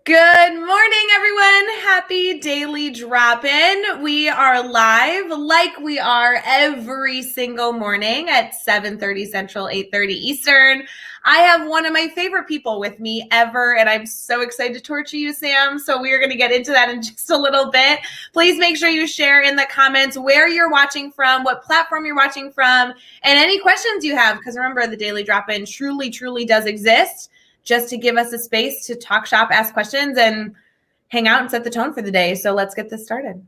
Good morning, everyone. Happy daily drop-in. We are live like we are every single morning at 7:30 Central, 8:30 Eastern. I have one of my favorite people with me ever, and I'm so excited to torture you, Sam. So we are going to get into that in just a little bit. Please make sure you share in the comments where you're watching from, what platform you're watching from, and any questions you have, because remember, the daily drop-in truly, truly does exist, just to give us a space to talk shop, ask questions, and hang out and set the tone for the day. So let's get this started.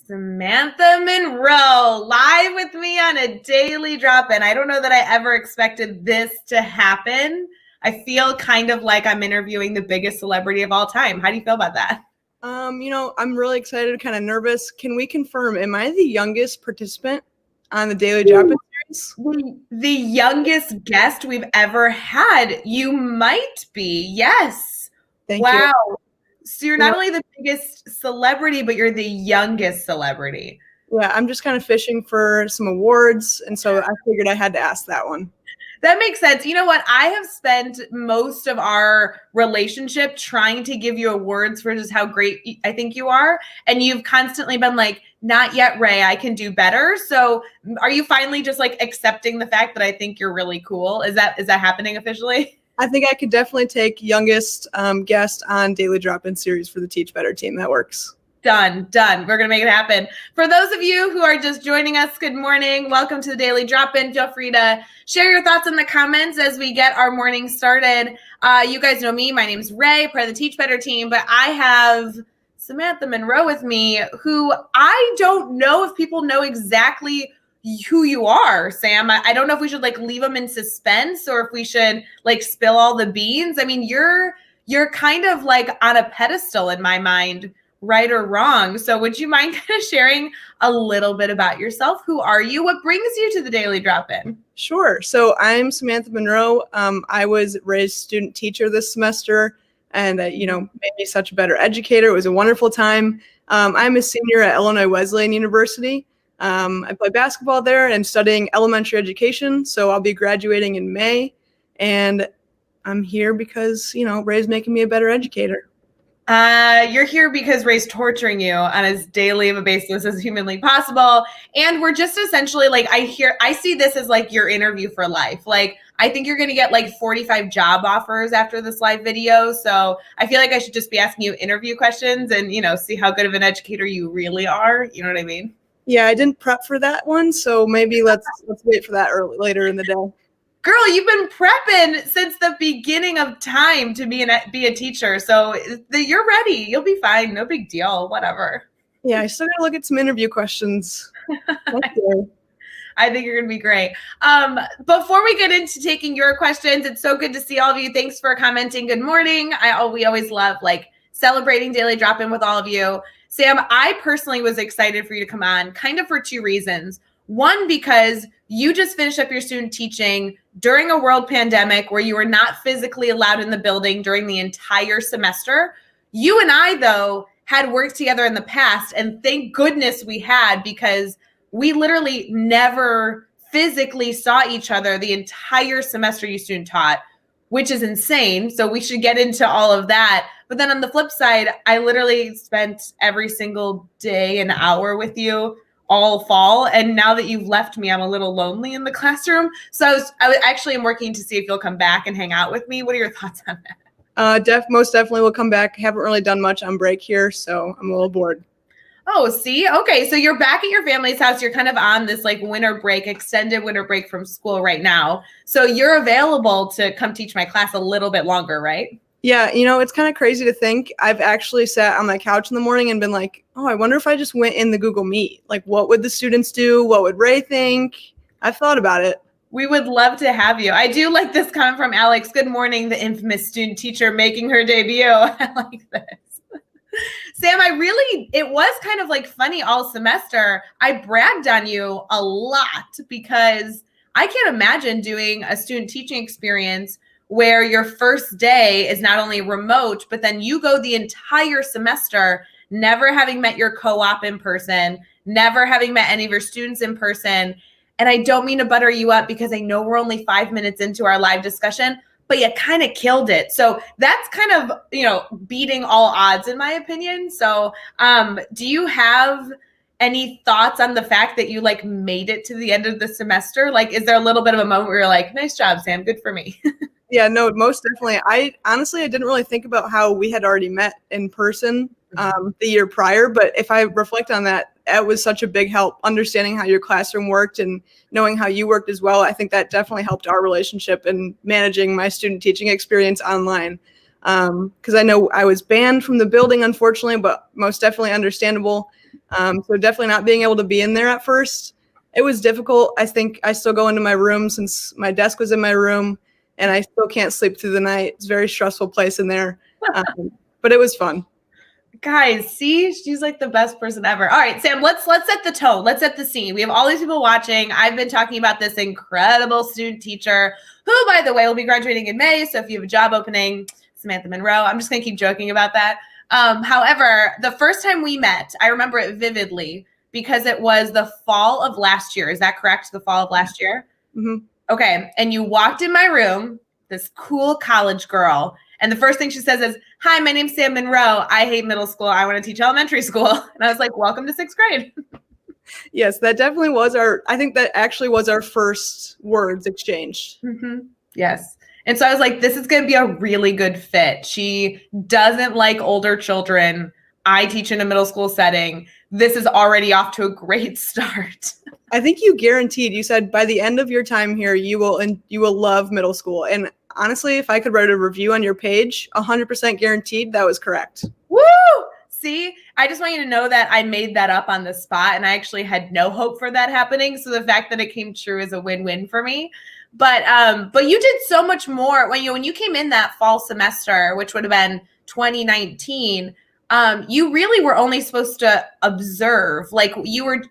Samantha Monroe live with me on a daily drop-in. I don't know that I ever expected this to happen. I feel kind of like I'm interviewing the biggest celebrity of all time. How do you feel about that? I'm really excited, kind of nervous. Can we confirm, am I the youngest participant on the daily drop-in series? The youngest guest we've ever had. You might be. Yes. Thank you. So you're not only the biggest celebrity, but you're the youngest celebrity. Yeah, I'm just kind of fishing for some awards, and so I figured I had to ask that one. That makes sense. You know what? I have spent most of our relationship trying to give you awards for just how great I think you are. And you've constantly been like, not yet, Ray, I can do better. So are you finally just like accepting the fact that I think you're really cool? Is that happening officially? I think I could definitely take youngest guest on daily drop-in series for the Teach Better team. That works. Done. We're going to make it happen. For those of you who are just joining us, good morning. Welcome to the Daily Drop-In. Feel free to share your thoughts in the comments as we get our morning started. You guys know me. My name is Ray, part of the Teach Better team, but I have Samantha Monroe with me, who I don't know if people know exactly who you are, Sam. I don't know if we should like leave them in suspense or if we should like spill all the beans. I mean, you're kind of like on a pedestal in my mind, right or wrong. So would you mind kind of sharing a little bit about yourself? Who are you? What brings you to the Daily Drop-In? Sure. So I'm Samantha Monroe. I was Ray's student teacher this semester, and made me such a better educator. It was a wonderful time. I'm a senior at Illinois Wesleyan University. I play basketball there and studying elementary education. So I'll be graduating in May, and I'm here because, Ray's making me a better educator. You're here because Ray's torturing you on as daily of a basis as humanly possible. And we're just essentially like, I see this as like your interview for life. Like, I think you're going to get like 45 job offers after this live video. So I feel like I should just be asking you interview questions and, see how good of an educator you really are. You know what I mean? Yeah, I didn't prep for that one. So maybe let's wait for that later in the day. Girl, you've been prepping since the beginning of time to be a teacher. So you're ready. You'll be fine. No big deal. Whatever. Yeah, I still got to look at some interview questions. I think you're going to be great. Before we get into taking your questions, it's so good to see all of you. Thanks for commenting. Good morning. We always love like celebrating Daily Drop-In with all of you. Sam, I personally was excited for you to come on kind of for two reasons. One, because you just finished up your student teaching during a world pandemic where you were not physically allowed in the building during the entire semester. You and I, though, had worked together in the past, and thank goodness we had, because we literally never physically saw each other the entire semester you student taught, which is insane. So we should get into all of that. But then on the flip side, I literally spent every single day an hour with you all fall. And now that you've left me, I'm a little lonely in the classroom. So I actually am working to see if you'll come back and hang out with me. What are your thoughts on that? Most definitely will come back. Haven't really done much on break here, so I'm a little bored. Oh, see? Okay, so you're back at your family's house. You're kind of on this like winter break, extended winter break from school right now. So you're available to come teach my class a little bit longer, right? Yeah, it's kind of crazy to think. I've actually sat on my couch in the morning and been like, oh, I wonder if I just went in the Google Meet. Like, what would the students do? What would Ray think? I've thought about it. We would love to have you. I do like this comment from Alex. Good morning, the infamous student teacher making her debut. I like this. Sam, it was kind of like funny all semester. I bragged on you a lot because I can't imagine doing a student teaching experience where your first day is not only remote, but then you go the entire semester never having met your co-op in person, never having met any of your students in person. And I don't mean to butter you up because I know we're only 5 minutes into our live discussion, but you kind of killed it. So that's kind of, beating all odds in my opinion. So do you have any thoughts on the fact that you like made it to the end of the semester? Like, is there a little bit of a moment where you're like, nice job, Sam, good for me? Yeah, no, most definitely. I didn't really think about how we had already met in person the year prior, but if I reflect on that, it was such a big help understanding how your classroom worked and knowing how you worked as well. I think that definitely helped our relationship in managing my student teaching experience online. Because I know I was banned from the building, unfortunately, but most definitely understandable. So definitely not being able to be in there at first, it was difficult. I think I still go into my room since my desk was in my room, and I still can't sleep through the night. It's a very stressful place in there, but it was fun. Guys, see, she's like the best person ever. All right, Sam, let's set the tone. Let's set the scene. We have all these people watching. I've been talking about this incredible student teacher who, by the way, will be graduating in May. So if you have a job opening, Samantha Monroe. I'm just going to keep joking about that. However, the first time we met, I remember it vividly because it was the fall of last year. Is that correct? The fall of last year? Mm-hmm. Okay. And you walked in my room, this cool college girl. And the first thing she says is, hi, my name's Sam Monroe. I hate middle school. I want to teach elementary school. And I was like, welcome to 6th grade. Yes, that definitely was I think that actually was our first words exchanged. Mm-hmm. Yes. And so I was like, this is going to be a really good fit. She doesn't like older children. I teach in a middle school setting. This is already off to a great start. I think you said by the end of your time here, you will love middle school. And honestly, if I could write a review on your page, 100% guaranteed that was correct. Woo! See, I just want you to know that I made that up on the spot and I actually had no hope for that happening. So the fact that it came true is a win-win for me. But you did so much more when you came in that fall semester, which would have been 2019. You really were only supposed to observe. Like you were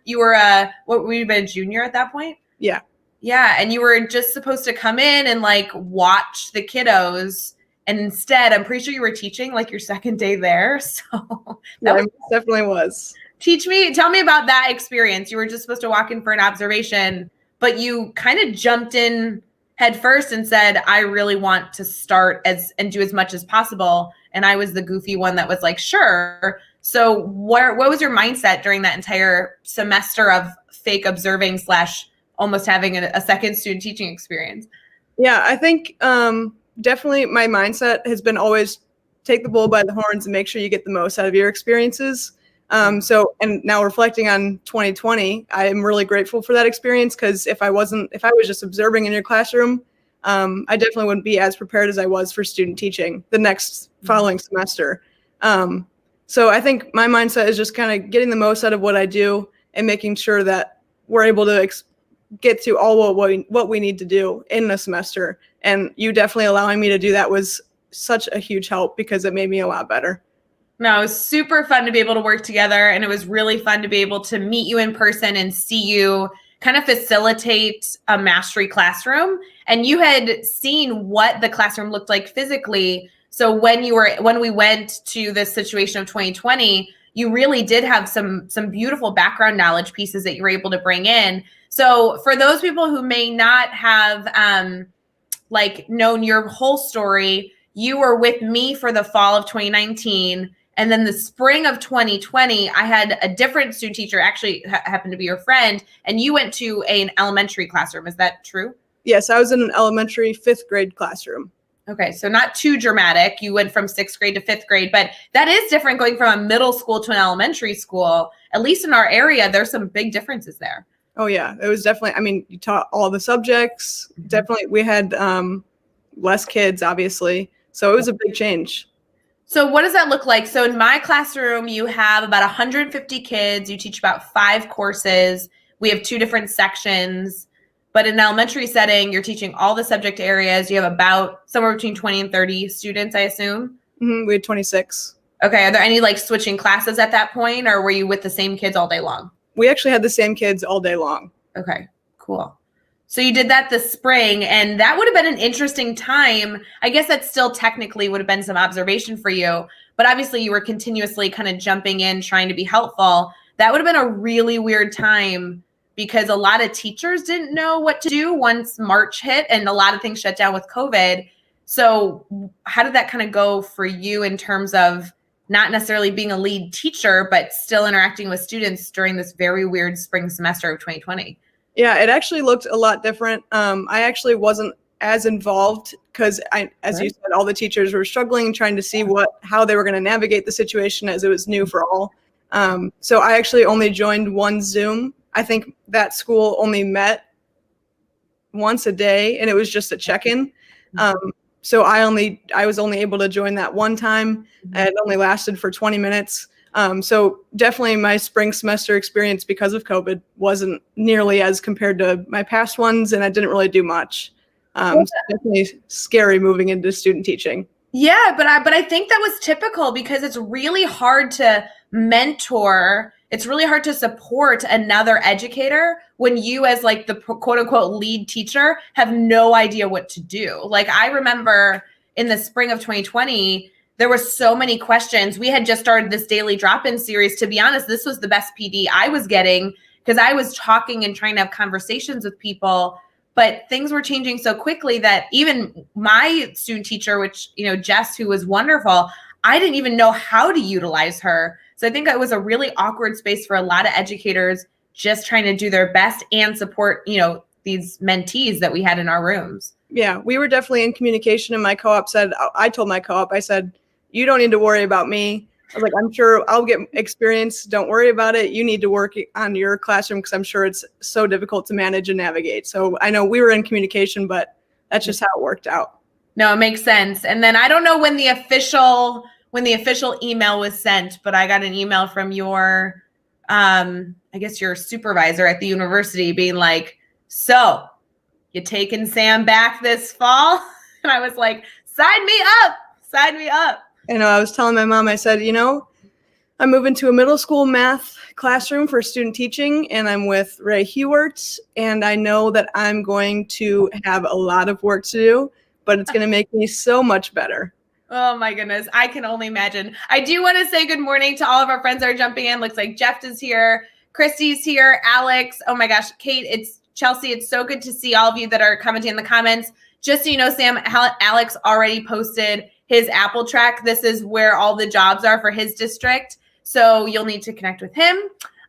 what were you been a junior at that point? Yeah. Yeah, and you were just supposed to come in and like watch the kiddos. And instead, I'm pretty sure you were teaching like your second day there. So that definitely was. Tell me about that experience. You were just supposed to walk in for an observation, but you kind of jumped in head first and said, I really want to start and do as much as possible. And I was the goofy one that was like, sure. So what was your mindset during that entire semester of fake observing / almost having a second student teaching experience? Yeah, I think definitely my mindset has been always take the bull by the horns and make sure you get the most out of your experiences. And now reflecting on 2020, I am really grateful for that experience because if I was just observing in your classroom, I definitely wouldn't be as prepared as I was for student teaching the next following semester. So I think my mindset is just kind of getting the most out of what I do and making sure that we're able to get to all what we need to do in a semester. And you definitely allowing me to do that was such a huge help because it made me a lot better. No, it was super fun to be able to work together. And it was really fun to be able to meet you in person and see you kind of facilitate a mastery classroom. And you had seen what the classroom looked like physically. So when we went to this situation of 2020, you really did have some beautiful background knowledge pieces that you were able to bring in. So for those people who may not have known your whole story, you were with me for the fall of 2019. And then the spring of 2020, I had a different student teacher, actually happened to be your friend, and you went to an elementary classroom. Is that true? Yes, I was in an elementary 5th grade classroom. Okay, so not too dramatic. You went from 6th grade to 5th grade, but that is different going from a middle school to an elementary school. At least in our area, there's some big differences there. Oh, yeah. It was definitely, you taught all the subjects. Definitely, we had less kids, obviously. So it was a big change. So what does that look like? So in my classroom, you have about 150 kids. You teach about 5 courses. We have 2 different sections. But in an elementary setting, you're teaching all the subject areas. You have about somewhere between 20 and 30 students, I assume? Mm-hmm. We had 26. Okay. Are there any switching classes at that point, or were you with the same kids all day long? We actually had the same kids all day long. Okay, cool. So you did that this spring, and that would have been an interesting time. I guess that still technically would have been some observation for you, but obviously you were continuously kind of jumping in, trying to be helpful. That would have been a really weird time because a lot of teachers didn't know what to do once March hit and a lot of things shut down with COVID. So how did that kind of go for you in terms of not necessarily being a lead teacher, but still interacting with students during this very weird spring semester of 2020? Yeah, it actually looked a lot different. I actually wasn't as involved because as you said, all the teachers were struggling, trying to see how they were going to navigate the situation as it was new for all. So I actually only joined one Zoom. I think that school only met once a day, and it was just a check-in. So I was only able to join that one time, and it only lasted for 20 minutes. So definitely my spring semester experience because of COVID wasn't nearly as compared to my past ones, and I didn't really do much. So definitely scary moving into student teaching. Yeah, but I think that was typical because it's really hard to mentor. It's really hard to support another educator when you, as like the quote unquote lead teacher, have no idea what to do. Like I remember in the spring of 2020, there were so many questions. We had just started this daily drop-in series. To be honest, this was the best PD I was getting because I was talking and trying to have conversations with people, but things were changing so quickly that even my student teacher, which, Jess, who was wonderful, I didn't even know how to utilize her. So I think it was a really awkward space for a lot of educators just trying to do their best and support, these mentees that we had in our rooms. Yeah, we were definitely in communication, and my co-op said, I told my co-op, I said, you don't need to worry about me. I was like, I'm sure I'll get experience. Don't worry about it. You need to work on your classroom because I'm sure it's so difficult to manage and navigate. So I know we were in communication, but that's just how it worked out. No, it makes sense. And then I don't know when the official email was sent, but I got an email from your, I guess your supervisor at the university being like, so you taking Sam back this fall? And I was like, sign me up. I was telling my mom, I said, I'm moving to a middle school math classroom for student teaching, and I'm with Ray Hughart, and I know that I'm going to have a lot of work to do, but it's going to make me so much better. Oh my goodness. I can only imagine. I do want to say good morning to all of our friends that are jumping in. Looks like Jeff is here. Christy's here. Alex. Oh my gosh. Kate, it's Chelsea. It's so good to see all of you that are commenting in the comments. Just so you know, Sam, Alex already posted his Apple track. This is where all the jobs are for his district. So you'll need to connect with him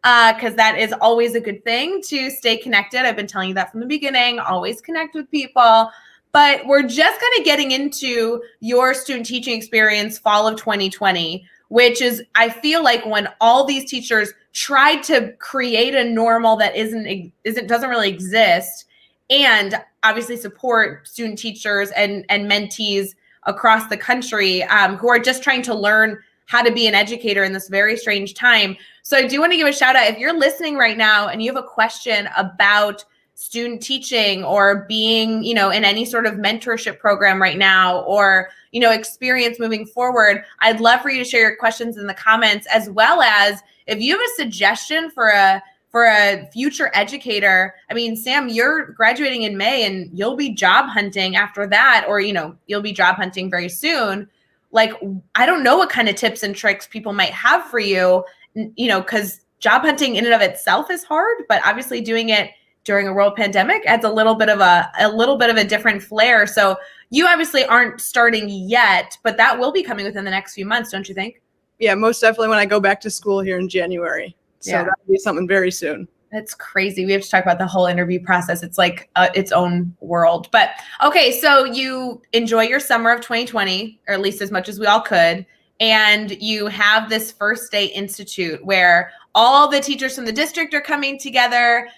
because that is always a good thing to stay connected. I've been telling you that from the beginning. Always connect with people. But we're just kind of getting into your student teaching experience fall of 2020, which is, I feel like when all these teachers tried to create a normal that doesn't really exist, and obviously support student teachers and mentees across the country who are just trying to learn how to be an educator in this very strange time. So I do want to give a shout out. If you're listening right now and you have a question about student teaching or being, in any sort of mentorship program right now, or, experience moving forward, I'd love for you to share your questions in the comments, as well as if you have a suggestion for a future educator. I mean, Sam, you're graduating in May and you'll be job hunting after that, or, you'll be job hunting very soon. Like, I don't know what kind of tips and tricks people might have for you, because job hunting in and of itself is hard, but obviously doing it during a world pandemic adds a little bit of a different flair. So you obviously aren't starting yet, but that will be coming within the next few months, don't you think? Yeah, most definitely when I go back to school here in January. So that'll be something very soon. That's crazy. We have to talk about the whole interview process. It's like its own world. But okay, so you enjoy your summer of 2020, or at least as much as we all could. And you have this First Day Institute where all the teachers from the district are coming together.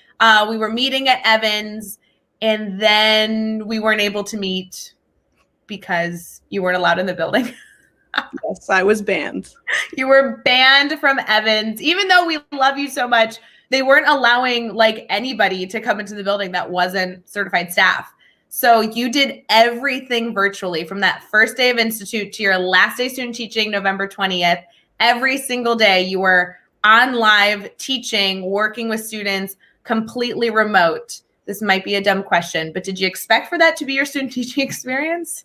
We were meeting at Evans, and then we weren't able to meet because you weren't allowed in the building. Yes, I was banned. You were banned from Evans. Even though we love you so much, they weren't allowing like anybody to come into the building that wasn't certified staff. So you did everything virtually from that first day of Institute to your last day student teaching, November 20th. Every single day you were on live teaching, working with students, completely remote. this might be a dumb question, but did you expect for that to be your student teaching experience?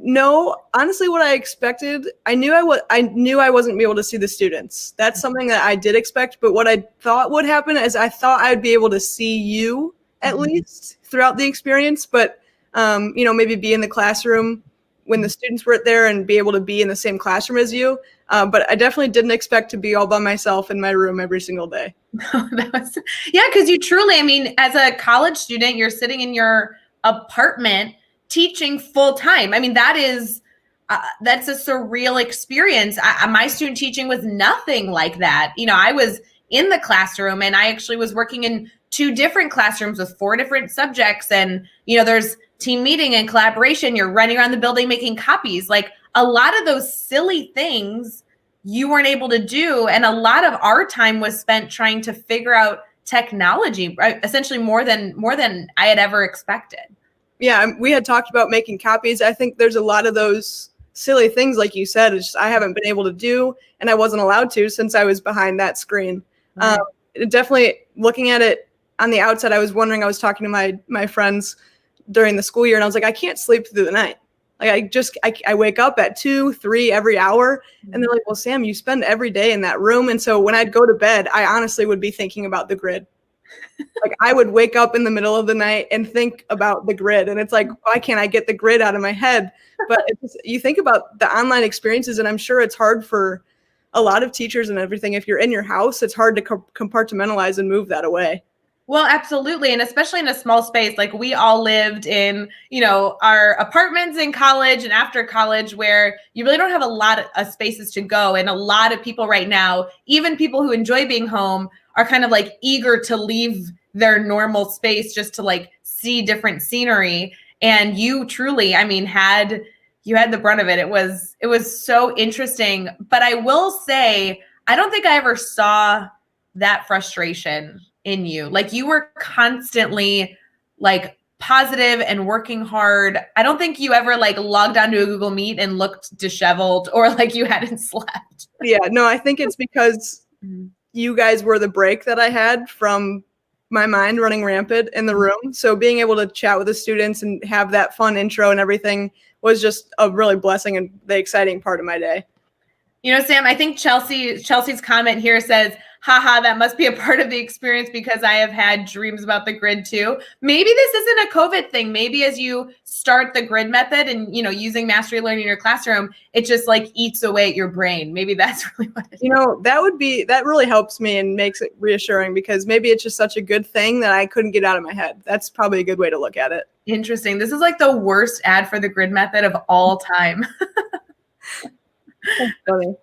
No, honestly, what I expected, I knew I wasn't gonna be able to see the students. That's something that I did expect, but what I thought would happen is I thought I'd be able to see you at least throughout the experience, but maybe be in the classroom when the students were there and be able to be in the same classroom as you. But I definitely didn't expect to be all by myself in my room every single day. Yeah, because you truly, I mean, as a college student, you're sitting in your apartment teaching full time. I mean, that's a surreal experience. My student teaching was nothing like that. I was in the classroom, and I actually was working in 2 different classrooms with 4 different subjects. And, there's team meeting and collaboration. You're running around the building making copies. Like, a lot of those silly things you weren't able to do. And a lot of our time was spent trying to figure out technology, right? Essentially more than I had ever expected. Yeah, we had talked about making copies. I think there's a lot of those silly things, like you said, it's just I haven't been able to do, and I wasn't allowed to since I was behind that screen. Right. Definitely looking at it on the outside, I was talking to my friends during the school year, and I was like, I can't sleep through the night. Like I wake up at 2, 3 every hour, and they're like, well, Sam, you spend every day in that room. And so when I'd go to bed, I honestly would be thinking about the grid. Like, I would wake up in the middle of the night and think about the grid. And it's like, why can't I get the grid out of my head? But you think about the online experiences, and I'm sure it's hard for a lot of teachers and everything. If you're in your house, it's hard to compartmentalize and move that away. Well, absolutely. And especially in a small space, like we all lived in, our apartments in college and after college, where you really don't have a lot of spaces to go. And a lot of people right now, even people who enjoy being home, are kind of like eager to leave their normal space just to like see different scenery. And you truly, I mean, you had the brunt of it. It was so interesting. But I will say, I don't think I ever saw that frustration in you. Like, you were constantly like positive and working hard. I don't think you ever like logged onto a Google Meet and looked disheveled or like you hadn't slept. Yeah, no, I think it's because you guys were the break that I had from my mind running rampant in the room. So being able to chat with the students and have that fun intro and everything was just a really blessing and the exciting part of my day. Sam, I think Chelsea's comment here says, haha, that must be a part of the experience because I have had dreams about the grid too. Maybe this isn't a COVID thing. Maybe as you start the grid method and, using mastery learning in your classroom, it just like eats away at your brain. Maybe that's really what it is. That really helps me and makes it reassuring because maybe it's just such a good thing that I couldn't get out of my head. That's probably a good way to look at it. Interesting. This is like the worst ad for the grid method of all time. That's funny.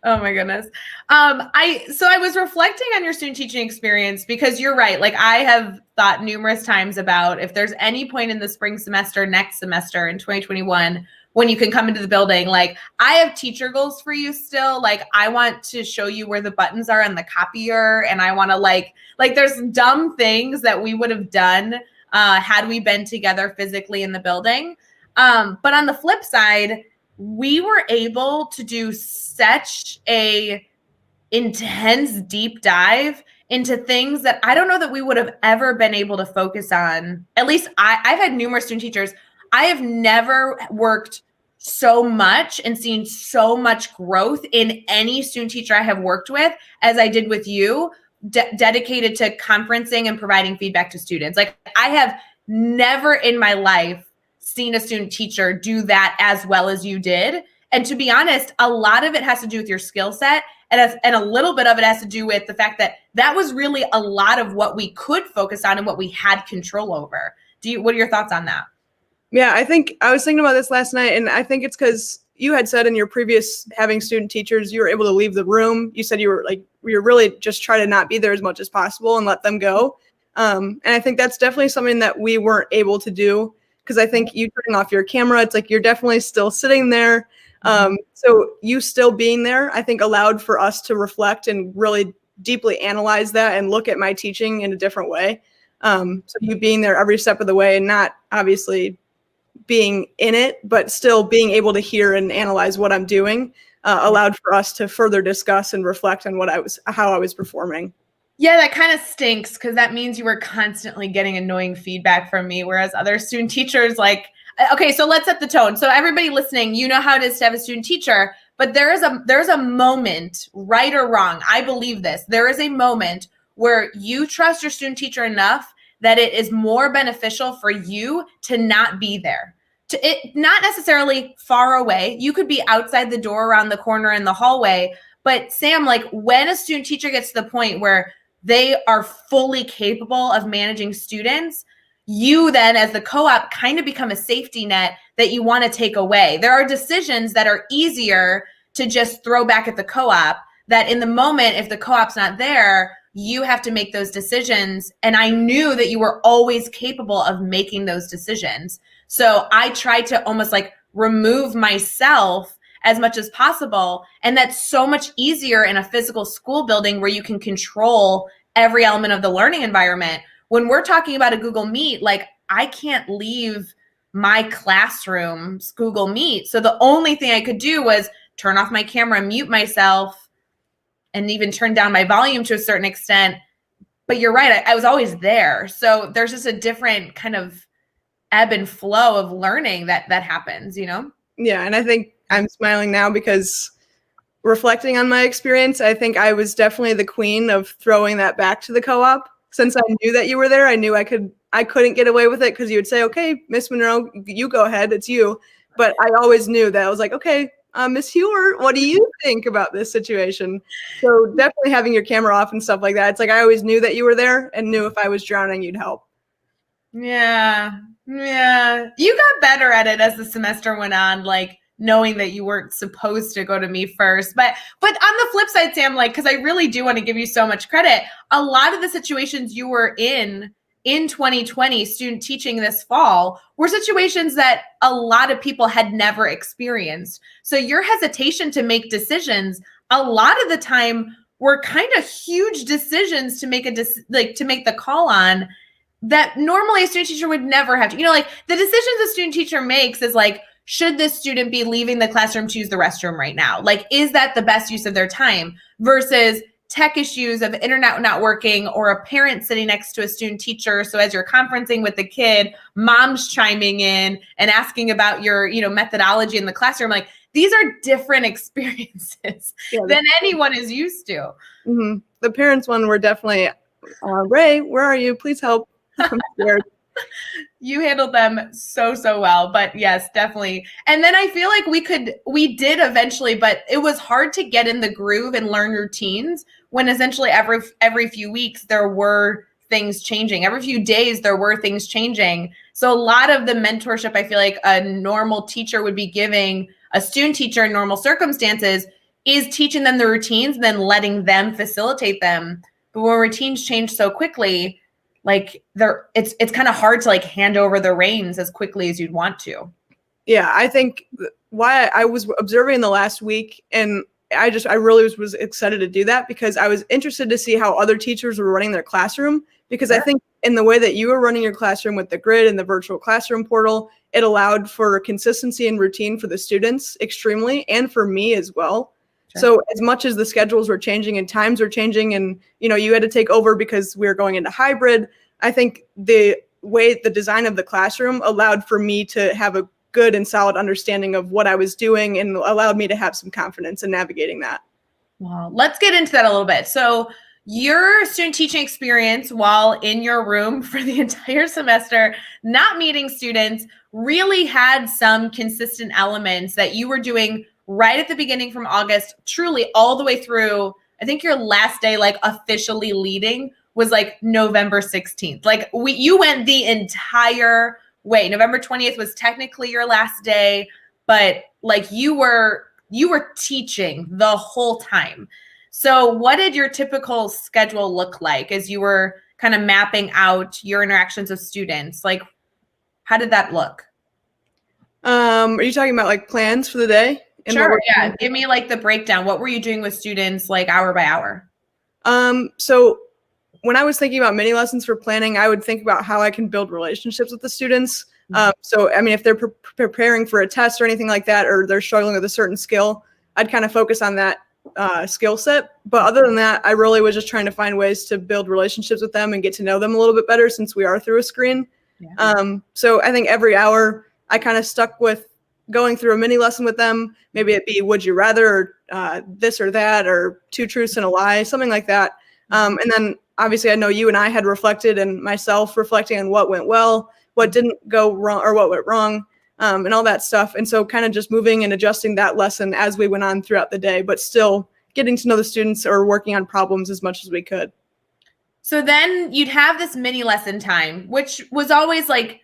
Oh my goodness. I was reflecting on your student teaching experience because you're right. Like, I have thought numerous times about if there's any point in the spring semester, next semester in 2021, when you can come into the building, like, I have teacher goals for you still. Like, I want to show you where the buttons are on the copier. And I want to like there's dumb things that we would have done had we been together physically in the building. But on the flip side, we were able to do such a intense deep dive into things that I don't know that we would have ever been able to focus on. At least I've had numerous student teachers. I have never worked so much and seen so much growth in any student teacher I have worked with as I did with you, dedicated to conferencing and providing feedback to students. Like, I have never in my life seen a student teacher do that as well as you did. And to be honest, a lot of it has to do with your skill set, and a little bit of it has to do with the fact that was really a lot of what we could focus on and what we had control over. What are your thoughts on that? Yeah, I was thinking about this last night, and I think it's because you had said in your previous having student teachers, you were able to leave the room. You said you were really just try to not be there as much as possible and let them go. And I think that's definitely something that we weren't able to do. Because I think you turning off your camera, it's like you're definitely still sitting there. So you still being there, I think, allowed for us to reflect and really deeply analyze that and look at my teaching in a different way. So you being there every step of the way and not obviously being in it, but still being able to hear and analyze what I'm doing allowed for us to further discuss and reflect on how I was performing. Yeah, that kind of stinks because that means you were constantly getting annoying feedback from me, whereas other student teachers okay, so let's set the tone. So everybody listening, you know how it is to have a student teacher, but there's a moment, right or wrong, I believe this. There is a moment where you trust your student teacher enough that it is more beneficial for you to not be there. Not necessarily far away. You could be outside the door around the corner in the hallway. But Sam, like when a student teacher gets to the point where they are fully capable of managing students, you then as the co-op kind of become a safety net that you want to take away. There are decisions that are easier to just throw back at the co-op that in the moment, if the co-op's not there, you have to make those decisions. And I knew that you were always capable of making those decisions. So I tried to almost like remove myself as much as possible. And that's so much easier in a physical school building where you can control every element of the learning environment. When we're talking about a Google Meet, like I can't leave my classroom's Google Meet. So the only thing I could do was turn off my camera, mute myself, and even turn down my volume to a certain extent. But you're right, I was always there. So there's just a different kind of ebb and flow of learning that happens, you know? Yeah, and I think I'm smiling now because reflecting on my experience, I think I was definitely the queen of throwing that back to the co-op. Since I knew that you were there, I knew I couldn't get away with it because you would say, okay, Miss Monroe, you go ahead, it's you. But I always knew that I was like, okay, Miss Hughart, what do you think about this situation? So definitely having your camera off and stuff like that. It's like I always knew that you were there and knew if I was drowning, you'd help. Yeah. You got better at it as the semester went on, like knowing that you weren't supposed to go to me first. But on the flip side, Sam, like, because I really do want to give you so much credit, a lot of the situations you were in 2020, student teaching this fall, were situations that a lot of people had never experienced. So your hesitation to make decisions, a lot of the time, were kind of huge decisions to make to make the call on that normally a student teacher would never have to. You know, like the decisions a student teacher makes is like, should this student be leaving the classroom to use the restroom right now? Like, is that the best use of their time? Versus tech issues of internet not working or a parent sitting next to a student teacher. So as you're conferencing with the kid, mom's chiming in and asking about your, you know, methodology in the classroom. Like these are different experiences than anyone is used to. Mm-hmm. The parents one were definitely, Ray, where are you? Please help. I'm scared. You handled them so well, but yes, definitely. And then I feel like we did eventually, but it was hard to get in the groove and learn routines when essentially every few weeks there were things changing. Every few days there were things changing. So a lot of the mentorship I feel like a normal teacher would be giving a student teacher in normal circumstances is teaching them the routines and then letting them facilitate them. But when routines change so quickly, like it's kind of hard to like hand over the reins as quickly as you'd want to. Yeah, I think why I was observing the last week and I really was excited to do that because I was interested to see how other teachers were running their classroom because I think in the way that you were running your classroom with the grid and the virtual classroom portal, it allowed for consistency and routine for the students extremely and for me as well. Sure. So as much as the schedules were changing and times were changing and, you know, you had to take over because we were going into hybrid, I think the design of the classroom allowed for me to have a good and solid understanding of what I was doing and allowed me to have some confidence in navigating that. Well, let's get into that a little bit. So your student teaching experience while in your room for the entire semester, not meeting students, really had some consistent elements that you were doing right at the beginning from August, truly all the way through. I think your last day, like officially leading, was like November 16th. Like you went the entire way. November 20th was technically your last day, but like you were teaching the whole time. So what did your typical schedule look like as you were kind of mapping out your interactions with students? Like, how did that look? Are you talking about like plans for the day? Sure, yeah. Give me like the breakdown. What were you doing with students like hour by hour? So when I was thinking about mini lessons for planning, I would think about how I can build relationships with the students. So, I mean, if they're preparing for a test or anything like that, or they're struggling with a certain skill, I'd kind of focus on that skill set. But other than that, I really was just trying to find ways to build relationships with them and get to know them a little bit better since we are through a screen. Yeah. So I think every hour I kind of stuck with going through a mini lesson with them. Maybe it be would you rather, or this or that, or 2 truths and a lie, something like that. And then obviously I know you and I had reflected, and myself reflecting on what went well, what didn't go wrong, or what went wrong, and all that stuff. And so kind of just moving and adjusting that lesson as we went on throughout the day, but still getting to know the students or working on problems as much as we could. So then you'd have this mini lesson time, which was always like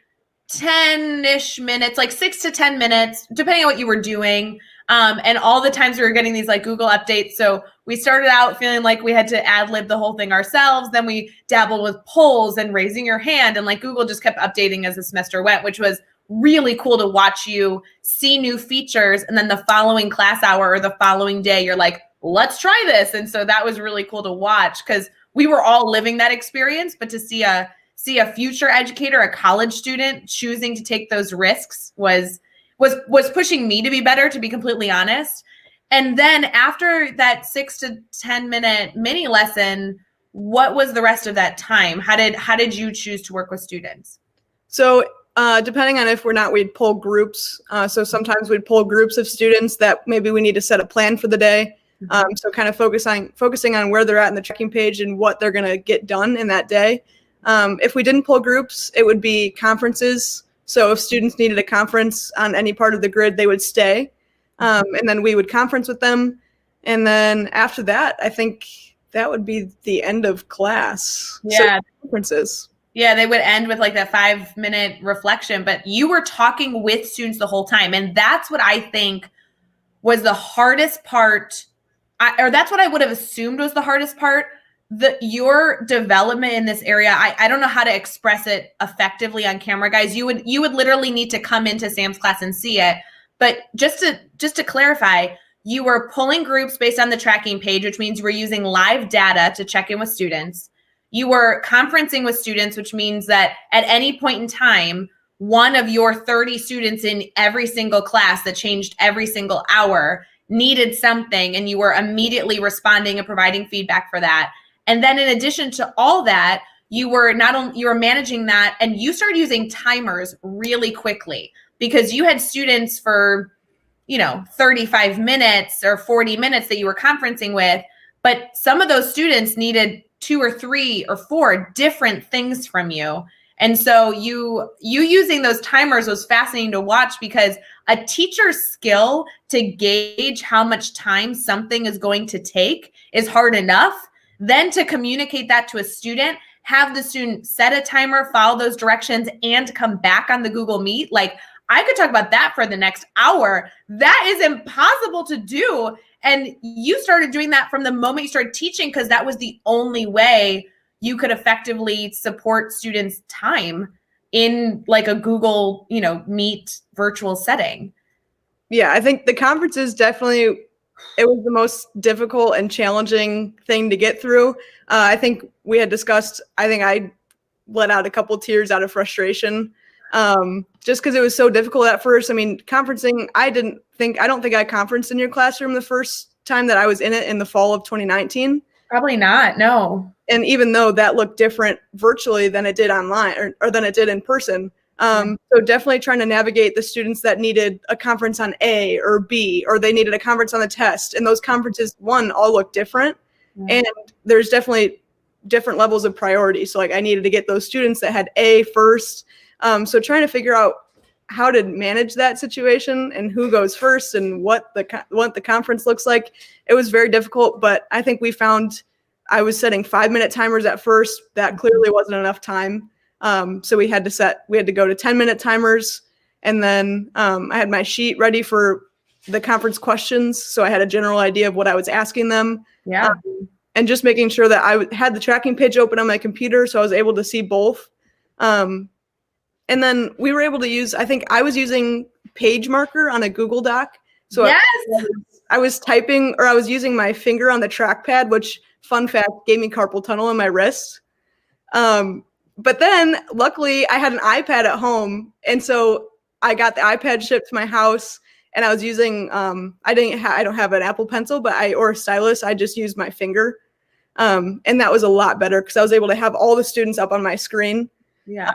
10-ish minutes, like 6 to 10 minutes, depending on what you were doing. And all the times we were getting these like Google updates. So we started out feeling like we had to ad lib the whole thing ourselves. Then we dabbled with polls and raising your hand. And like Google just kept updating as the semester went, which was really cool to watch you see new features. And then the following class hour or the following day, you're like, let's try this. And so that was really cool to watch because we were all living that experience. But to see a future educator, a college student choosing to take those risks was pushing me to be better, to be completely honest. And then after that 6 to 10 minute mini lesson, what was the rest of that time? How did you choose to work with students? So depending on if we're not, we'd pull groups. So sometimes we'd pull groups of students that maybe we need to set a plan for the day. So kind of focusing on where they're at in the tracking page and what they're going to get done in that day. If we didn't pull groups, it would be conferences. So if students needed a conference on any part of the grid, they would stay. And then we would conference with them. And then after that, I think that would be the end of class. Yeah. So conferences. Yeah, they would end with like that 5-minute reflection, but you were talking with students the whole time. And that's what I think was the hardest part, or that's what I would have assumed was the hardest part. Your development in this area, I don't know how to express it effectively on camera, guys. You would literally need to come into Sam's class and see it. But just to clarify, you were pulling groups based on the tracking page, which means you were using live data to check in with students. You were conferencing with students, which means that at any point in time, one of your 30 students in every single class that changed every single hour needed something, and you were immediately responding and providing feedback for that. And then in addition to all that, you were managing that, and you started using timers really quickly because you had students for, 35 minutes or 40 minutes that you were conferencing with, but some of those students needed 2 or 3 or 4 different things from you. And so you using those timers was fascinating to watch because a teacher's skill to gauge how much time something is going to take is hard enough. Then to communicate that to a student, have the student set a timer, follow those directions, and come back on the Google Meet. Like, I could talk about that for the next hour. That is impossible to do. And you started doing that from the moment you started teaching because that was the only way you could effectively support students' time in like a Google, Meet virtual setting. Yeah, I think the conferences definitely, it was the most difficult and challenging thing to get through. I think we had discussed, I think I let out a couple tears out of frustration just because it was so difficult at first. I mean, conferencing, I don't think I conferenced in your classroom the first time that I was in it in the fall of 2019. Probably not, no. And even though that looked different virtually than it did online or than it did in person. So definitely trying to navigate the students that needed a conference on A or B, or they needed a conference on the test. And those conferences, all look different. And there's definitely different levels of priority. So like I needed to get those students that had A first. So trying to figure out how to manage that situation and who goes first and what the conference looks like. It was very difficult, but I think we found I was setting 5-minute timers at first. That clearly wasn't enough time. So we had to go to 10-minute timers. And then I had my sheet ready for the conference questions. So I had a general idea of what I was asking them. Yeah. And just making sure that I had the tracking page open on my computer. So I was able to see both. And then we were able to use, I think I was using Page Marker on a Google Doc. So yes. I was typing, or I was using my finger on the trackpad, which, fun fact, gave me carpal tunnel in my wrist. But then luckily I had an iPad at home. And so I got the iPad shipped to my house and I was using, I don't have an Apple Pencil, or a stylus. I just used my finger. And that was a lot better because I was able to have all the students up on my screen. Yeah.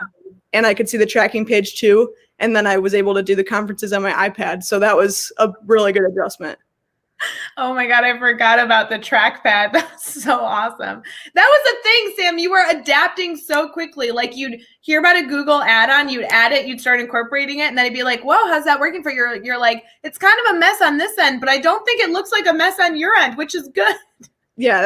And I could see the tracking page too. And then I was able to do the conferences on my iPad. So that was a really good adjustment. Oh my God, I forgot about the trackpad. That's so awesome. That was the thing, Sam. You were adapting so quickly. Like you'd hear about a Google add-on, you'd add it, you'd start incorporating it, and then it'd be like, whoa, how's that working for you? You're like, it's kind of a mess on this end, but I don't think it looks like a mess on your end, which is good. Yeah,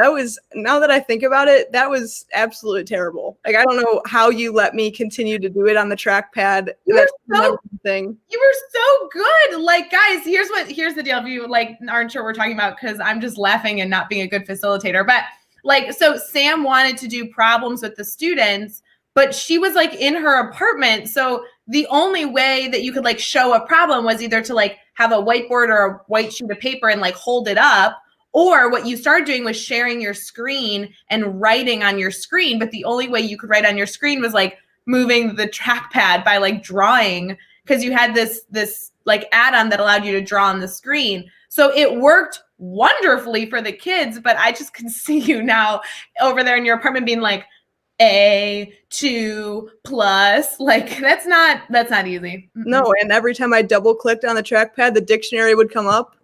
now that I think about it, that was absolutely terrible. Like, I don't know how you let me continue to do it on the trackpad. That's never the thing. You were so good. Like, guys, here's the deal. If you like aren't sure what we're talking about, because I'm just laughing and not being a good facilitator. But like, so Sam wanted to do problems with the students, but she was like in her apartment. So the only way that you could like show a problem was either to like have a whiteboard or a white sheet of paper and like hold it up. Or what you started doing was sharing your screen and writing on your screen. But the only way you could write on your screen was like moving the trackpad by like drawing, because you had this like add-on that allowed you to draw on the screen. So it worked wonderfully for the kids, but I just can see you now over there in your apartment being like, A2 plus, like that's not easy. No, and every time I double clicked on the trackpad, the dictionary would come up.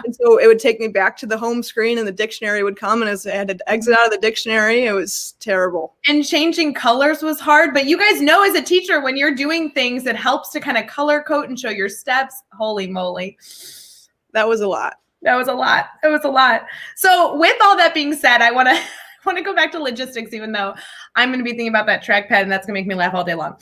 And so it would take me back to the home screen and the dictionary would come, and as I had to exit out of the dictionary, it was terrible. And changing colors was hard, but you guys know as a teacher, when you're doing things, it helps to kind of color code and show your steps. Holy moly. That was a lot. It was a lot. So with all that being said, I want to go back to logistics, even though I'm going to be thinking about that trackpad and that's going to make me laugh all day long.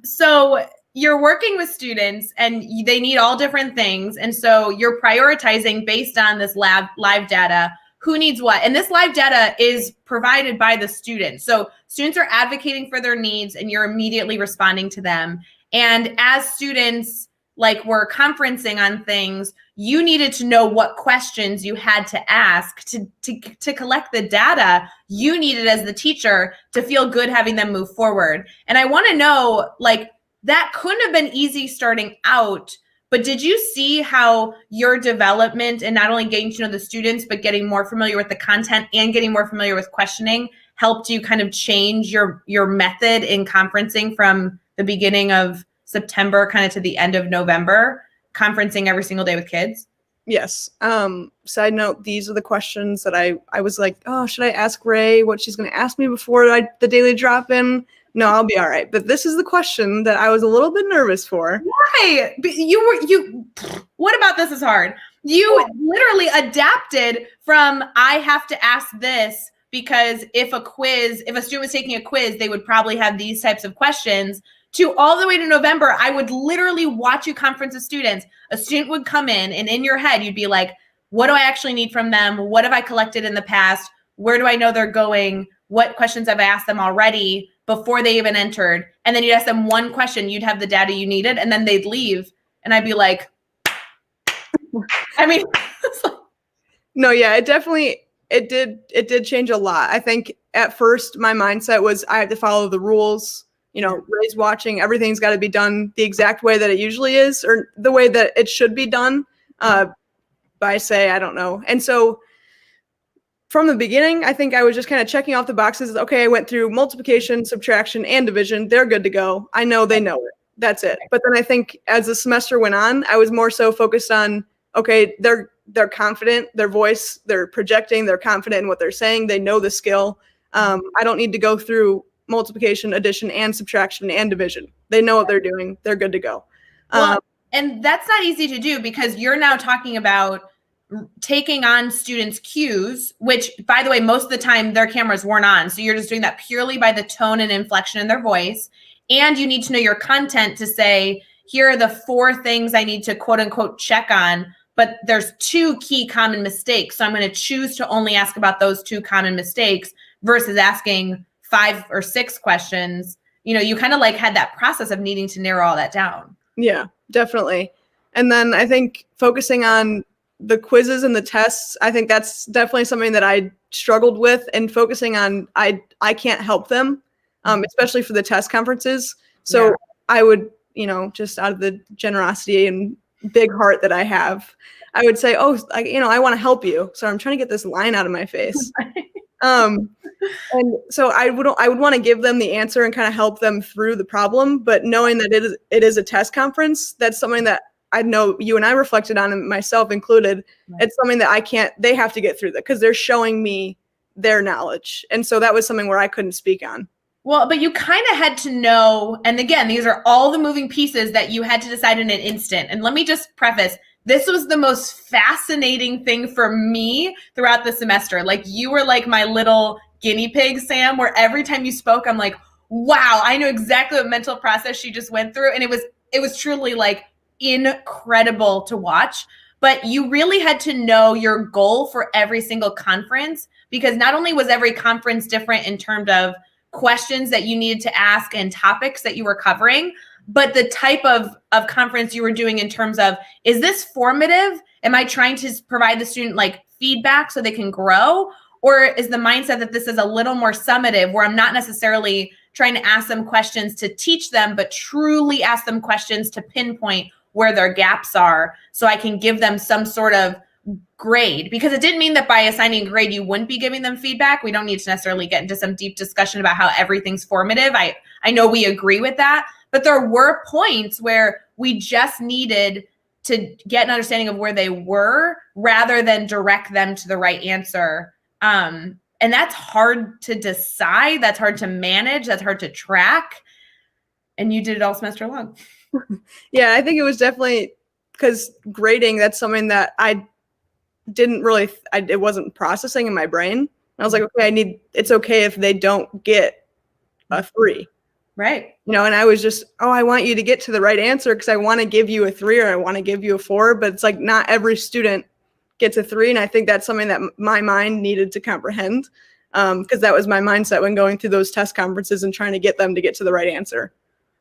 So you're working with students and they need all different things. And so you're prioritizing based on this live data, who needs what. And this live data is provided by the students. So students are advocating for their needs and you're immediately responding to them. And as students like were conferencing on things, you needed to know what questions you had to ask to collect the data you needed as the teacher to feel good having them move forward. And I want to know, like, that couldn't have been easy starting out, but did you see how your development and not only getting to know the students, but getting more familiar with the content and getting more familiar with questioning helped you kind of change your method in conferencing from the beginning of September kind of to the end of November, conferencing every single day with kids? Yes. Side note, these are the questions that I was like, oh, should I ask Ray what she's going to ask me before the daily drop-in? No, I'll be all right. But this is the question that I was a little bit nervous for. Why? What about this is hard? You literally adapted from, I have to ask this because if a student was taking a quiz, they would probably have these types of questions, to all the way to November. I would literally watch you conference with students. A student would come in and in your head, you'd be like, what do I actually need from them? What have I collected in the past? Where do I know they're going? What questions have I asked them already before they even entered? And then you'd ask them one question, you'd have the data you needed, and then they'd leave. And I'd be like, I mean, no, yeah, it did change a lot. I think at first my mindset was I have to follow the rules. You know, Ray's watching, everything's got to be done the exact way that it usually is, or the way that it should be done. By say, I don't know. And so from the beginning, I think I was just kind of checking off the boxes. Okay, I went through multiplication, subtraction, and division. They're good to go. I know they know it. That's it. But then I think as the semester went on, I was more so focused on, okay, they're confident, their voice, they're projecting, they're confident in what they're saying. They know the skill. I don't need to go through multiplication, addition, and subtraction, and division. They know what they're doing. They're good to go. And that's not easy to do because you're now talking about taking on students' cues, which, by the way, most of the time their cameras weren't on. So you're just doing that purely by the tone and inflection in their voice. And you need to know your content to say, here are the 4 things I need to quote unquote check on, but there's 2 key common mistakes. So I'm going to choose to only ask about those 2 common mistakes versus asking 5 or 6 questions. You know, you kind of like had that process of needing to narrow all that down. Yeah, definitely. And then I think focusing on the quizzes and the tests, I think that's definitely something that I struggled with, and focusing on, I can't help them, especially for the test conferences. So I would, you know, just out of the generosity and big heart that I have, I would say, oh, I want to help you. So I'm trying to get this line out of my face. And so I would want to give them the answer and kind of help them through the problem. But knowing that it is a test conference, that's something that I know you and I reflected on, and myself included. Right. It's something that they have to get through that because they're showing me their knowledge. And so that was something where I couldn't speak on. Well, but you kind of had to know, and again, these are all the moving pieces that you had to decide in an instant. And let me just preface, this was the most fascinating thing for me throughout the semester. Like, you were like my little guinea pig, Sam, where every time you spoke, I'm like, wow, I know exactly what mental process she just went through. And it was truly like incredible to watch. But you really had to know your goal for every single conference, because not only was every conference different in terms of questions that you needed to ask and topics that you were covering, but the type of conference you were doing in terms of, is this formative? Am I trying to provide the student like feedback so they can grow? Or is the mindset that this is a little more summative, where I'm not necessarily trying to ask them questions to teach them, but truly ask them questions to pinpoint where their gaps are so I can give them some sort of grade? Because it didn't mean that by assigning a grade, you wouldn't be giving them feedback. We don't need to necessarily get into some deep discussion about how everything's formative. I know we agree with that, but there were points where we just needed to get an understanding of where they were rather than direct them to the right answer. And that's hard to decide. That's hard to manage. That's hard to track. And you did it all semester long. Yeah, I think it was definitely because grading, that's something that I didn't really, it wasn't processing in my brain. I was like, okay, it's okay if they don't get a 3. Right. And I was just, I want you to get to the right answer because I want to give you a 3 or I want to give you a 4, but it's like not every student gets a 3. And I think that's something that my mind needed to comprehend, because that was my mindset when going through those test conferences and trying to get them to get to the right answer.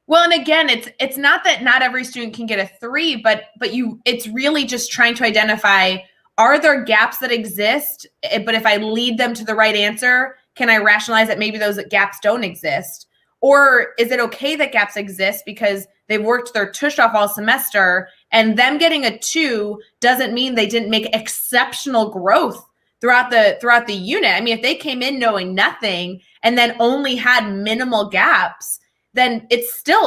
Well, and again, it's not that not every student can get a 3, but it's really just trying to identify, are there gaps that exist? But if I lead them to the right answer, can I rationalize that maybe those gaps don't exist? Or is it okay that gaps exist because they've worked their tush off all semester, and them getting a 2 doesn't mean they didn't make exceptional growth throughout the unit? I mean, if they came in knowing nothing and then only had minimal gaps, then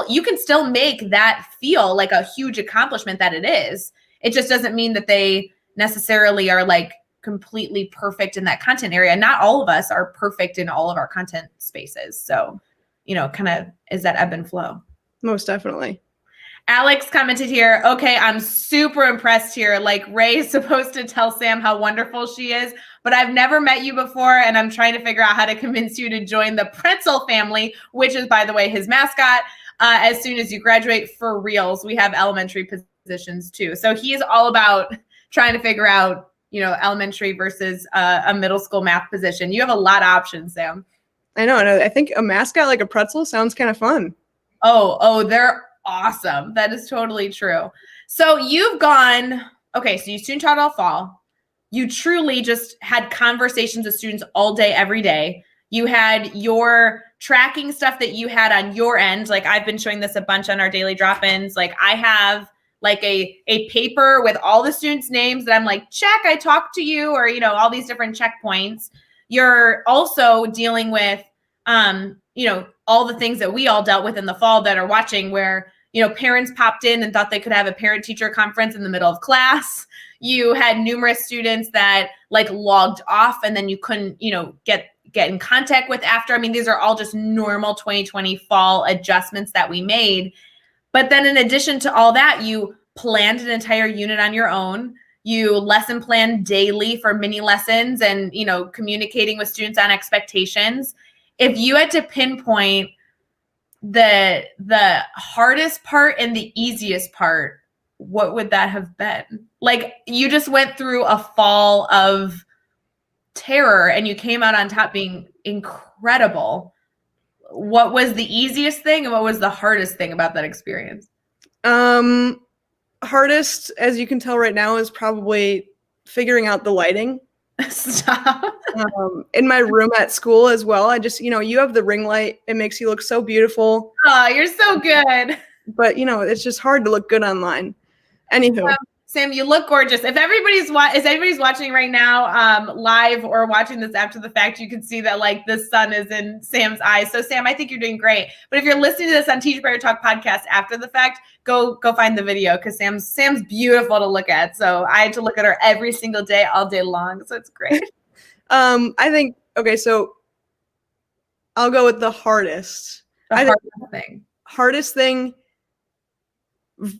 you can still make that feel like a huge accomplishment that it is. It just doesn't mean that they necessarily are like completely perfect in that content area. Not all of us are perfect in all of our content spaces. So, kind of is that ebb and flow. Most definitely. Alex commented here, okay, I'm super impressed here. Like, Ray is supposed to tell Sam how wonderful she is, but I've never met you before, and I'm trying to figure out how to convince you to join the Pretzel family, which is, by the way, his mascot, as soon as you graduate, for reals. We have elementary positions too. So he is all about trying to figure out, elementary versus a middle school math position. You have a lot of options, Sam. I know. And I think a mascot like a pretzel sounds kind of fun. Oh, they're awesome. That is totally true. So you've gone, okay, so you student taught all fall. You truly just had conversations with students all day, every day. You had your tracking stuff that you had on your end. Like, I've been showing this a bunch on our daily drop-ins. Like, I have like a paper with all the students' names that I'm like, check, I talked to you, or, all these different checkpoints. You're also dealing with, all the things that we all dealt with in the fall that are watching, where, parents popped in and thought they could have a parent-teacher conference in the middle of class. You had numerous students that like logged off and then you couldn't, get in contact with after. I mean, these are all just normal 2020 fall adjustments that we made. But then in addition to all that, you planned an entire unit on your own. You lesson planned daily for mini lessons and, communicating with students on expectations. If you had to pinpoint the hardest part and the easiest part, what would that have been? Like, you just went through a fall of terror and you came out on top being incredible. What was the easiest thing and what was the hardest thing about that experience? Hardest, as you can tell right now, is probably figuring out the lighting. Stop. In my room at school as well. I just, you have the ring light. It makes you look so beautiful. Oh, you're so good. But, it's just hard to look good online. Anywho. Sam, you look gorgeous. If anybody's watching right now, live or watching this after the fact, you can see that like the sun is in Sam's eyes. So Sam, I think you're doing great. But if you're listening to this on Teach Better Talk podcast after the fact, go find the video because Sam's beautiful to look at. So I had to look at her every single day, all day long. So it's great. I think so I'll go with the hardest. Hardest thing.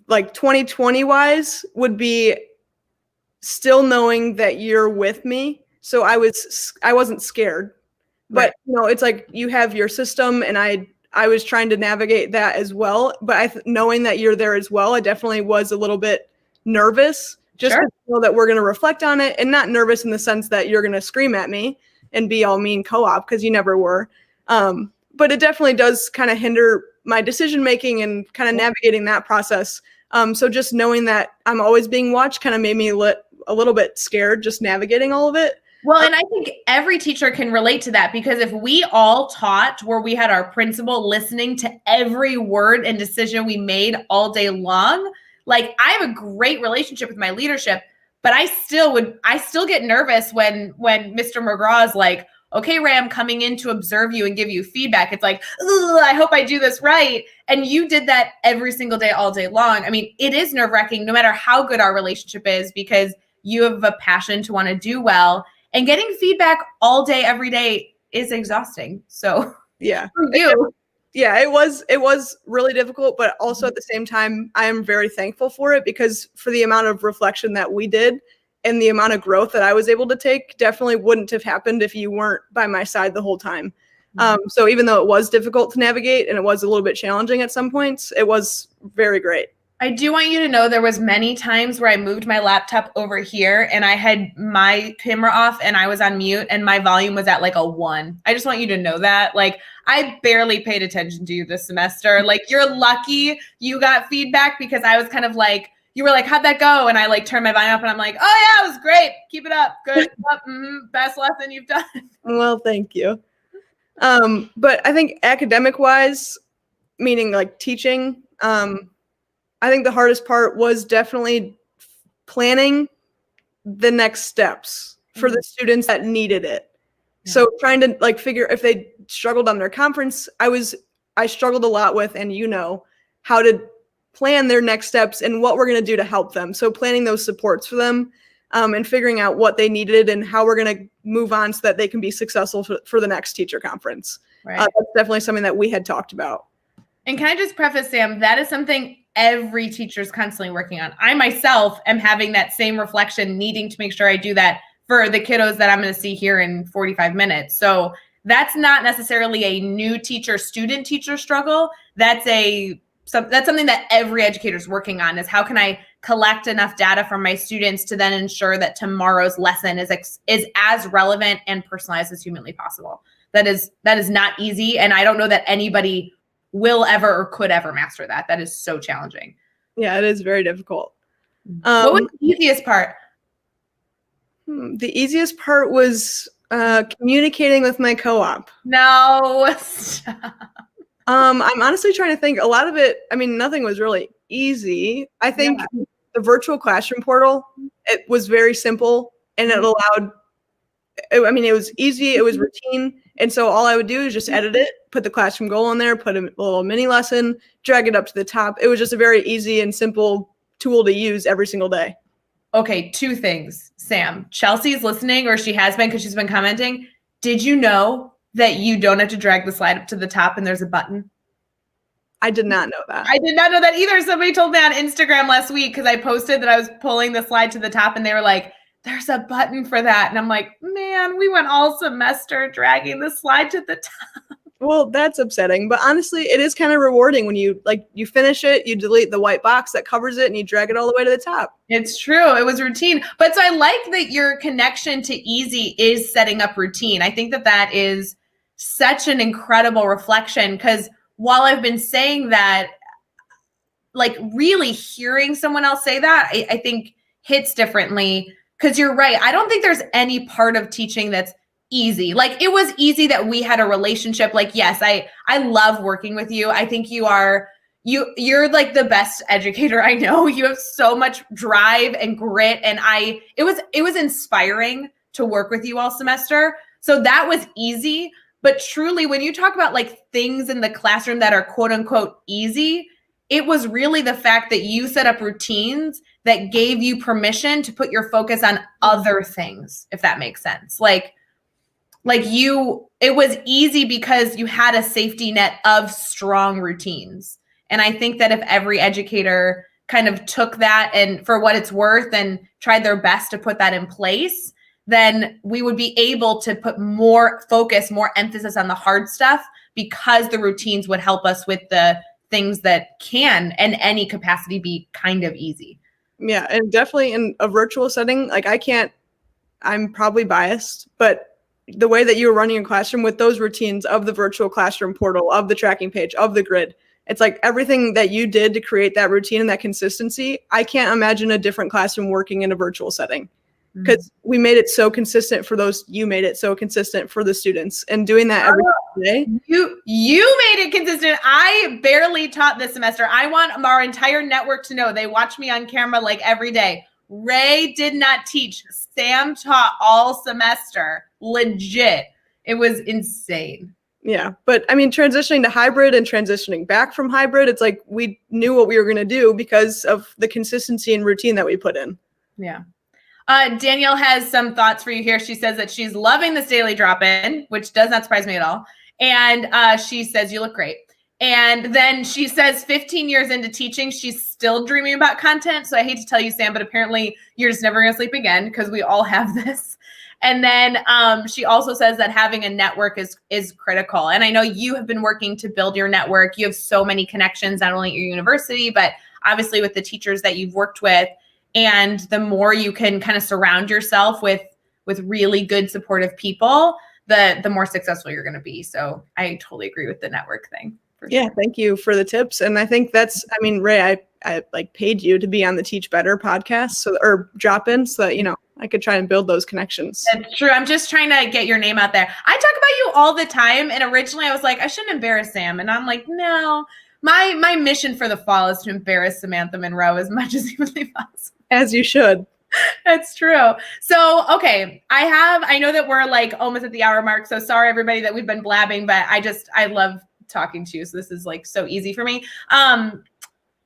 Like 2020 wise would be still knowing that you're with me. So I wasn't scared, but it's like you have your system and I was trying to navigate that as well. But knowing that you're there as well, I definitely was a little bit nervous just to know that we're going to reflect on it, and not nervous in the sense that you're going to scream at me and be all mean co-op, because you never were. But it definitely does kind of hinder my decision making and kind of navigating that process. So just knowing that I'm always being watched kind of made me a little bit scared just navigating all of it. Well, and I think every teacher can relate to that, because if we all taught where we had our principal listening to every word and decision we made all day long, like I have a great relationship with my leadership, but I still get nervous when Mr. McGraw is like, okay, Ray, I'm coming in to observe you and give you feedback. It's like, I hope I do this right. And you did that every single day, all day long. I mean, it is nerve-wracking no matter how good our relationship is, because you have a passion to want to do well. And getting feedback all day, every day is exhausting. So yeah, for you. Yeah, it was really difficult, but also at the same time, I am very thankful for it, because for the amount of reflection that we did, and the amount of growth that I was able to take definitely wouldn't have happened if you weren't by my side the whole time. So even though it was difficult to navigate and it was a little bit challenging at some points, it was very great. I do want you to know there was many times where I moved my laptop over here and I had my camera off and I was on mute and my volume was at like a 1. I just want you to know that. Like, I barely paid attention to you this semester. Like, you're lucky you got feedback, because I was kind of like, you were like, how'd that go? And I like turned my volume up and I'm like, oh yeah, it was great. Keep it up. Good. Best lesson you've done. Well, thank you. But I think academic wise, meaning like teaching, I think the hardest part was definitely planning the next steps for the students that needed it. Yeah. So trying to like figure if they struggled on their conference, I struggled a lot with, and how to plan their next steps and what we're going to do to help them. So planning those supports for them, and figuring out what they needed and how we're going to move on so that they can be successful for the next teacher conference. Right. That's definitely something that we had talked about. And can I just preface, Sam, that is something every teacher is constantly working on. I myself am having that same reflection, needing to make sure I do that for the kiddos that I'm going to see here in 45 minutes. So that's not necessarily a new teacher, student teacher struggle. That's something that every educator is working on, is how can I collect enough data from my students to then ensure that tomorrow's lesson is as relevant and personalized as humanly possible. That is not easy. And I don't know that anybody will ever or could ever master that. That is so challenging. Yeah, it is very difficult. What was the easiest part? The easiest part was communicating with my co-op. No, stop. I'm honestly trying to think. A lot of it, I mean, nothing was really easy. I think the virtual classroom portal, it was very simple, and it allowed, I mean, it was easy, it was routine. And so all I would do is just edit it, put the classroom goal on there, put a little mini lesson, drag it up to the top. It was just a very easy and simple tool to use every single day. Okay, 2 things, Sam. Chelsea's listening, or she has been because she's been commenting. Did you know that you don't have to drag the slide up to the top and there's a button? I did not know that. I did not know that either. Somebody told me on Instagram last week, because I posted that I was pulling the slide to the top and they were like, there's a button for that. And I'm like, man, we went all semester dragging the slide to the top. Well, that's upsetting, but honestly, it is kind of rewarding when you finish it, you delete the white box that covers it, and you drag it all the way to the top. It's true. It was routine. But so I like that your connection to easy is setting up routine. I think that is such an incredible reflection, because while I've been saying that, like really hearing someone else say that, I think hits differently, because you're right. I don't think there's any part of teaching that's easy. Like, it was easy that we had a relationship. Like, yes, I love working with you. I think you are you're like the best educator I know. You have so much drive and grit, and it was inspiring to work with you all semester. So that was easy. But truly, when you talk about like things in the classroom that are quote unquote easy, it was really the fact that you set up routines that gave you permission to put your focus on other things, if that makes sense. Like it was easy because you had a safety net of strong routines. And I think that if every educator kind of took that and for what it's worth and tried their best to put that in place, then we would be able to put more focus, more emphasis on the hard stuff, because the routines would help us with the things that can, in any capacity, be kind of easy. Yeah, and definitely in a virtual setting, like I'm probably biased, but the way that you were running a classroom with those routines of the virtual classroom portal, of the tracking page, of the grid, it's like everything that you did to create that routine and that consistency. I can't imagine a different classroom working in a virtual setting, because we made it so consistent for those. You made it so consistent for the students, and doing that every day. You made it consistent. I barely taught this semester. I want our entire network to know they watch me on camera like every day. Ray did not teach. Sam taught all semester. Legit. It was insane. Yeah. But I mean, transitioning to hybrid and transitioning back from hybrid, it's like we knew what we were going to do because of the consistency and routine that we put in. Yeah. Danielle has some thoughts for you here. She says that she's loving this daily drop-in, which does not surprise me at all. And she says, you look great. And then she says 15 years into teaching, she's still dreaming about content. So I hate to tell you, Sam, but apparently you're just never going to sleep again, because we all have this. And then she also says that having a network is critical. And I know you have been working to build your network. You have so many connections, not only at your university, but obviously with the teachers that you've worked with. And the more you can kind of surround yourself with really good, supportive people, the more successful you're going to be. So I totally agree with the network thing. Yeah, sure. Thank you for the tips. And I think Ray, I like paid you to be on the Teach Better podcast, or drop in, so that, I could try and build those connections. That's true. I'm just trying to get your name out there. I talk about you all the time. And originally I was like, I shouldn't embarrass Sam. And I'm like, no, my mission for the fall is to embarrass Samantha Monroe as much as humanly possible. As you should. That's true. So, okay. I know that we're like almost at the hour mark. So sorry, everybody, that we've been blabbing, but I love talking to you. So this is like so easy for me.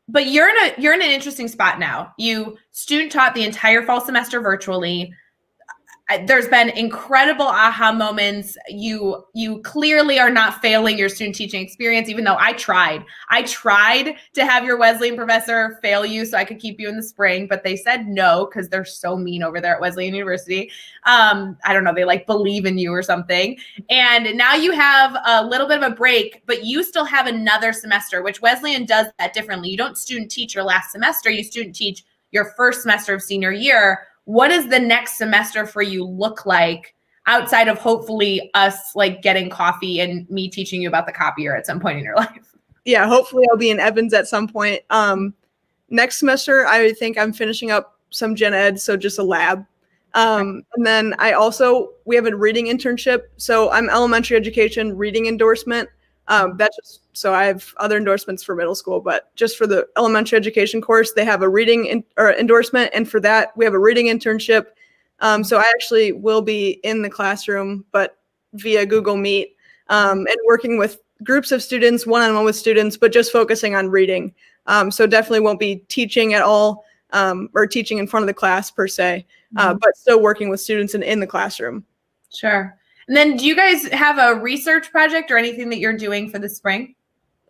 But you're in an interesting spot now. You student taught the entire fall semester virtually. There's been incredible aha moments. You clearly are not failing your student teaching experience, even though I tried to have your Wesleyan professor fail you so I could keep you in the spring, but they said no, because they're so mean over there at Wesleyan University. I don't know, they like believe in you or something. And now you have a little bit of a break, but you still have another semester, which Wesleyan does that differently. You don't student teach your last semester, you student teach your first semester of senior year. What does the next semester for you look like, outside of hopefully us like getting coffee and me teaching you about the copier at some point in your life? Yeah, hopefully I'll be in Evans at some point. Next semester, I think I'm finishing up some gen ed, so just a lab. And then we have a reading internship. So I'm elementary education reading endorsement. That's just, so I have other endorsements for middle school, but just for the elementary education course, they have a reading endorsement. And for that, we have a reading internship. So I actually will be in the classroom, but via Google Meet, and working with groups of students, one-on-one with students, but just focusing on reading. So definitely won't be teaching at all, or teaching in front of the class per se, but still working with students in the classroom. Sure. And then do you guys have a research project or anything that you're doing for the spring?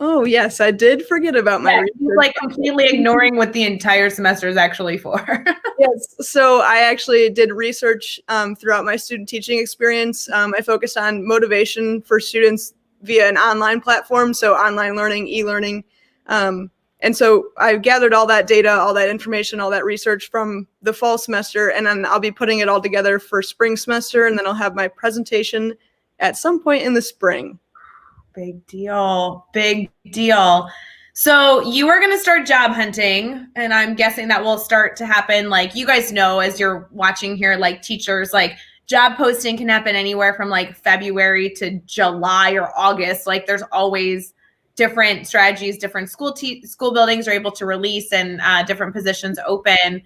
Oh, yes. I did forget about my research. Like completely ignoring what the entire semester is actually for. Yes. So I actually did research throughout my student teaching experience. I focused on motivation for students via an online platform. So online learning, e-learning. And so I gathered all that data, all that information, all that research from the fall semester, and then I'll be putting it all together for spring semester, and then I'll have my presentation at some point in the spring. Big deal. Big deal. So you are going to start job hunting, and I'm guessing that will start to happen. Like, you guys know, as you're watching here, like teachers, like job posting can happen anywhere from like February to July or August. Like there's always different strategies, different school buildings are able to release and different positions open.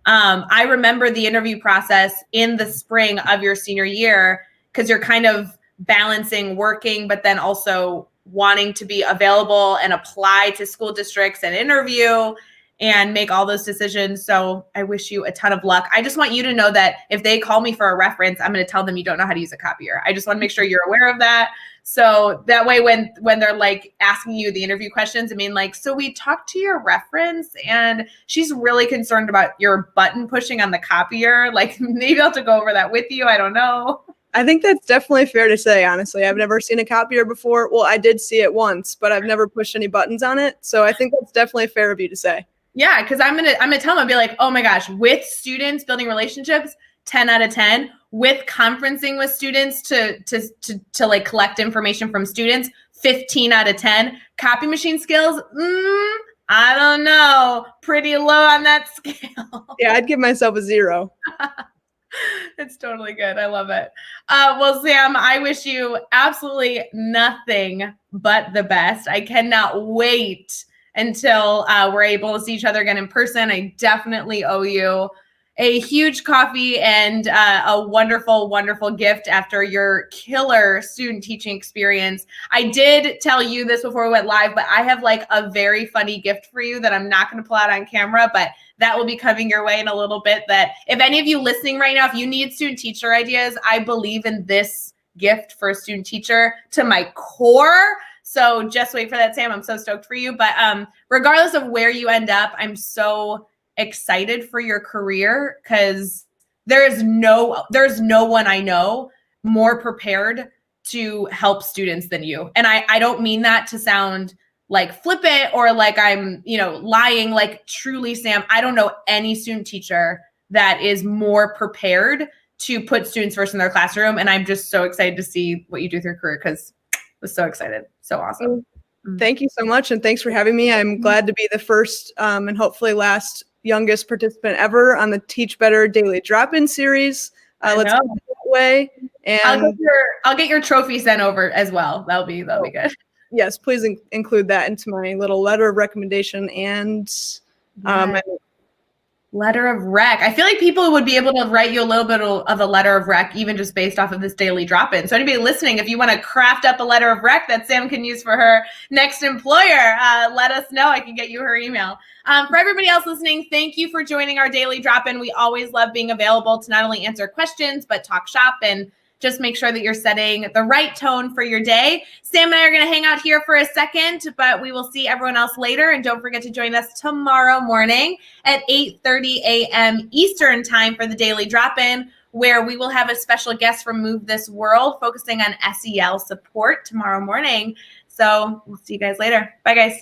I remember the interview process in the spring of your senior year, because you're kind of balancing working, but then also wanting to be available and apply to school districts and interview and make all those decisions. So I wish you a ton of luck. I just want you to know that if they call me for a reference, I'm going to tell them you don't know how to use a copier. I just want to make sure you're aware of that. So that way, when they're like asking you the interview questions, I mean, like, so we talked to your reference and she's really concerned about your button pushing on the copier. Like, maybe I'll have to go over that with you. I don't know. I think that's definitely fair to say, honestly. I've never seen a copier before. Well, I did see it once, but I've never pushed any buttons on it. So I think that's definitely fair of you to say. Yeah, because I'm gonna tell them, I'll be like, oh my gosh, with students building relationships, 10 out of 10. With conferencing with students to like collect information from students, 15 out of 10. Copy machine skills, I don't know, pretty low on that scale. Yeah, I'd give myself a 0. It's totally good. I love it. Well, Sam, I wish you absolutely nothing but the best. I cannot wait until we're able to see each other again in person. I definitely owe you a huge coffee and a wonderful, wonderful gift after your killer student teaching experience. I did tell you this before we went live, but I have like a very funny gift for you that I'm not going to pull out on camera, but that will be coming your way in a little bit. That if any of you listening right now, if you need student teacher ideas, I believe in this gift for a student teacher to my core. So just wait for that, Sam. I'm so stoked for you. But regardless of where you end up, I'm so excited for your career, because there's no one I know more prepared to help students than you. And I don't mean that to sound like flippant or like I'm, lying. Like, truly, Sam, I don't know any student teacher that is more prepared to put students first in their classroom. And I'm just so excited to see what you do with your career, because I was so excited. So awesome. Thank you so much. And thanks for having me. I'm glad to be the first and hopefully last youngest participant ever on the Teach Better Daily Drop-In series. Let's go that way. And I'll get your trophy sent over as well. That'll be good. Yes, please include that into my little letter of recommendation and my letter of rec. I feel like people would be able to write you a little bit of a letter of rec, even just based off of this daily drop-in. So anybody listening, if you want to craft up a letter of rec that Sam can use for her next employer, let us know. I can get you her email. For everybody else listening, thank you for joining our daily drop-in. We always love being available to not only answer questions, but talk shop and just make sure that you're setting the right tone for your day. Sam and I are going to hang out here for a second, but we will see everyone else later. And don't forget to join us tomorrow morning at 8:30 a.m. Eastern time for the Daily Drop-In, where we will have a special guest from Move This World focusing on SEL support tomorrow morning. So we'll see you guys later. Bye, guys.